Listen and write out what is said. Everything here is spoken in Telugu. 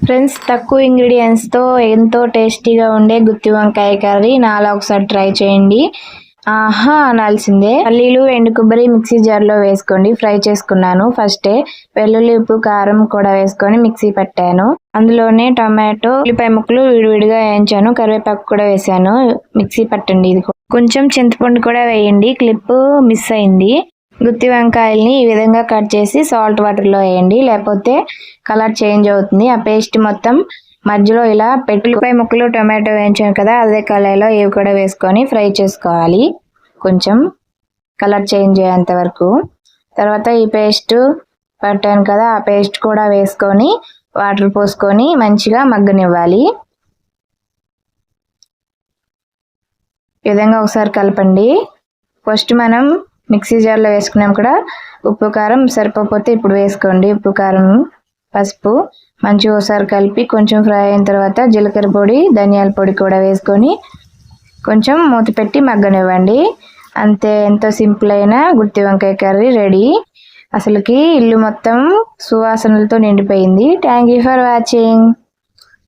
ఫ్రెండ్స్, తక్కువ ఇంగ్రీడియంట్స్ తో ఎంతో టేస్టీగా ఉండే గుత్తి వంకాయ కర్రీ నాలా ఒకసారి ట్రై చేయండి. ఆహా అనాల్సిందే. పల్లీలు, ఎండు కొబ్బరి మిక్సీ జార్లో వేసుకోండి. ఫ్రై చేసుకున్నాను. ఫస్టే వెల్లుల్లి, ఉప్పు, కారం కూడా వేసుకొని మిక్సీ పట్టాను. అందులోనే టమాటో, ఉల్లిపాయ ముక్కలు విడివిడిగా వేయించాను. కరివేపాకు కూడా వేసాను. మిక్సీ పట్టండి. ఇది కొంచెం చింతపండు కూడా వేయండి. క్లిప్ మిస్ అయింది. గుత్తి వంకాయల్ని ఈ విధంగా కట్ చేసి సాల్ట్ వాటర్లో వేయండి, లేకపోతే కలర్ చేంజ్ అవుతుంది. ఆ పేస్ట్ మొత్తం మధ్యలో ఇలా ఉల్లిపాయ ముక్కలు, టొమాటో వేయించాను కదా, అదే కళాయిలో ఇవి కూడా వేసుకొని ఫ్రై చేసుకోవాలి. కొంచెం కలర్ చేంజ్ అయ్యేంత వరకు. తర్వాత ఈ పేస్ట్ పట్టాను కదా, ఆ పేస్ట్ కూడా వేసుకొని వాటర్ పోసుకొని మంచిగా మగ్గనివ్వాలి. ఈ విధంగా ఒకసారి కలపండి. ఫస్ట్ మనం మిక్సీ జార్లో వేసుకున్నాం కూడా. ఉప్పు, కారం సరిపోతే ఇప్పుడు వేసుకోండి. ఉప్పు, కారం, పసుపు మంచిగా ఒకసారి కలిపి కొంచెం ఫ్రై అయిన తర్వాత జీలకర్ర పొడి, ధనియాల పొడి కూడా వేసుకొని కొంచెం మూత పెట్టి మగ్గనివ్వండి. అంతే, ఎంతో సింపుల్ అయిన గుత్తి వంకాయ కర్రీ రెడీ. అసలుకి ఇల్లు మొత్తం సువాసనలతో నిండిపోయింది. Thank you for watching.